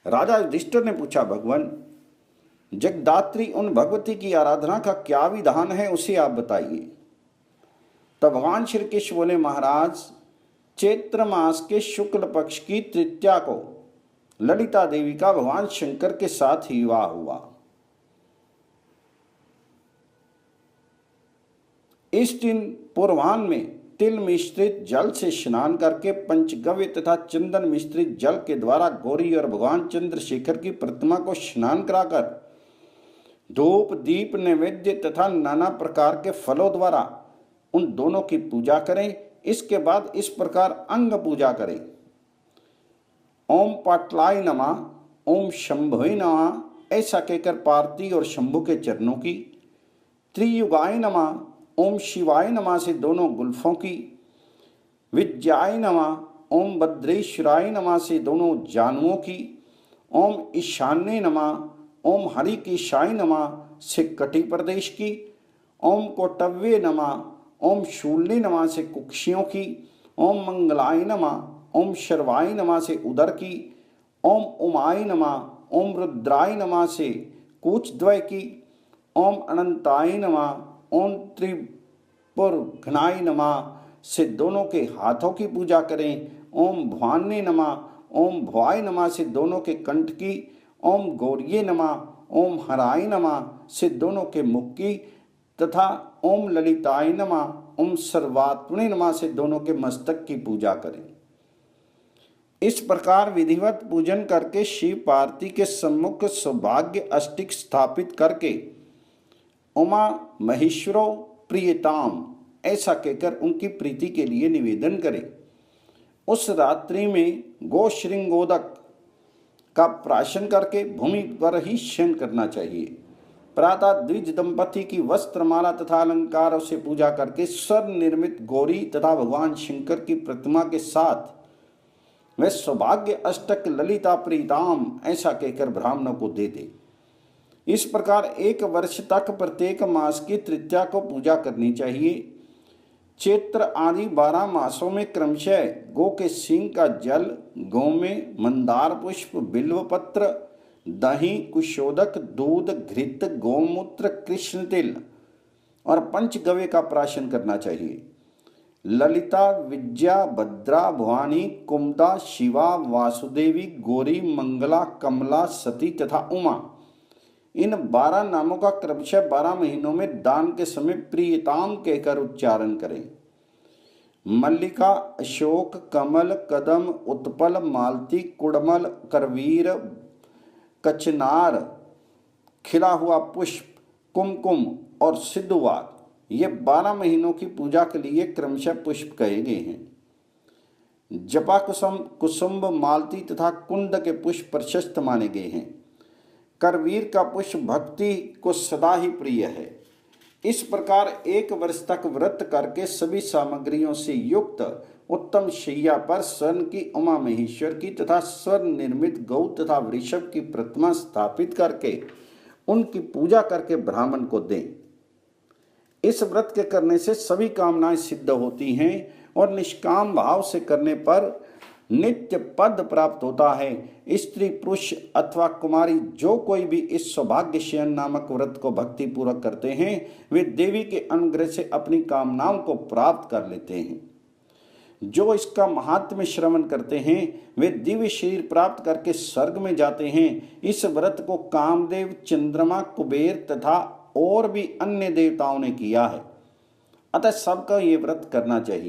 राजा युधिष्ठिर ने पूछा, भगवान जगदात्री उन भगवती की आराधना का क्या विधान है, उसे आप बताइए। तब भगवान श्री कृष्ण बोले, महाराज चैत्र मास के शुक्ल पक्ष की तृतीया को ललिता देवी का भगवान शंकर के साथ विवाह हुआ। इस दिन पूर्वाह्न में तिल मिश्रित जल से स्नान करके पंचगव्य तथा चंदन मिश्रित जल के द्वारा गौरी और भगवान चंद्रशेखर की प्रतिमा को स्नान कराकर धूप दीप नैवेद्य तथा नाना प्रकार के फलों द्वारा उन दोनों की पूजा करें। इसके बाद इस प्रकार अंग पूजा करें। ओम पाटलाय नमः, ओम शंभवे नमः, ऐसा कहकर पार्वती और शंभु के चरणों की, त्रियुगाय नमः, ओम शिवाय नमः से दोनों गुल्फों की, विद्याय नमः, ओम भद्रेश्वराय नमः से दोनों जानुओं की, ओम ईशान्य नमः, ओम हरिकेशाय नमः से कटी प्रदेश की, ओम कोटव्य नमः, ओम शूल्य नमः से कुक्षियों की, ओम मंगलाय नमः, ओम शर्वाय नमः से उदर की, ओम उमाय नमः, ओम रुद्राय नमः से कूचद्वय की, ओम अनंताय नमः, ओम त्रिपुरघ्नाय नमः से दोनों के हाथों की पूजा करें। ओम भवान्य नमः, ओम भवाय नमः से दोनों के कंठ की, ओम गौर्ये नमः, ओम हराय नमः से दोनों के मुख की, तथा ओम ललिताय नमः, ओम सर्वात्मने नमः से दोनों के मस्तक की पूजा करें। इस प्रकार विधिवत पूजन करके शिव पार्वती के सम्मुख सौभाग्य अष्टिक स्थापित करके उमा महेश्वरो प्रियताम ऐसा कहकर उनकी प्रीति के लिए निवेदन करें। उस रात्रि में गोश्रृंगोदक का प्राशन करके भूमि पर ही शयन करना चाहिए। प्रातः द्विज दंपति की वस्त्रमाला तथा अलंकारों से पूजा करके स्वर्ण निर्मित गौरी तथा भगवान शंकर की प्रतिमा के साथ वह सौभाग्य अष्टक ललिता प्रीताम ऐसा कहकर ब्राह्मणों को दे दे। इस प्रकार एक वर्ष तक प्रत्येक मास की तृतीया को पूजा करनी चाहिए। चैत्र आदि 12 मासों में क्रमशः गो के सींग का जल, गौ में मंदार पुष्प, बिल्व पत्र, दही, कुशोदक, दूध, घृत, गोमूत्र, कृष्ण तिल और पंचगव्य का प्राशन करना चाहिए। ललिता, विद्या, भद्रा, भवानी, कुमुदा, शिवा, वासुदेवी, गौरी, मंगला, कमला, सती तथा उमा, इन 12 नामों का क्रमशः 12 महीनों में दान के समय प्रियताम कहकर उच्चारण करें। मल्लिका, अशोक, कमल, कदम, उत्पल, मालती, कुड़मल, करवीर, कचनार, खिला हुआ पुष्प, कुमकुम और सिद्धवाद, ये 12 महीनों की पूजा के लिए क्रमशः पुष्प कहे गए हैं। जपा कुसुम, कुसुम्ब, मालती तथा कुंद के पुष्प प्रशस्त माने गए हैं। करवीर का पुष्प भक्ति को सदा ही प्रिय है। इस प्रकार एक वर्ष तक व्रत करके सभी सामग्रियों से युक्त उत्तम शैया पर स्वर्ण की उमा महेश्वर की तथा स्वर्ण निर्मित गौ तथा वृषभ की प्रतिमा स्थापित करके उनकी पूजा करके ब्राह्मण को दें। इस व्रत के करने से सभी कामनाएं सिद्ध होती हैं और निष्काम भाव से करने पर नित्य पद प्राप्त होता है। स्त्री, पुरुष अथवा कुमारी जो कोई भी इस सौभाग्य शयन नामक व्रत को भक्ति पूर्वक करते हैं वे देवी के अनुग्रह से अपनी कामनाओं को प्राप्त कर लेते हैं। जो इसका महात्म्य श्रवण करते हैं वे दिव्य शरीर प्राप्त करके स्वर्ग में जाते हैं। इस व्रत को कामदेव, चंद्रमा, कुबेर तथा और भी अन्य देवताओं ने किया है, अतः सबका ये व्रत करना चाहिए।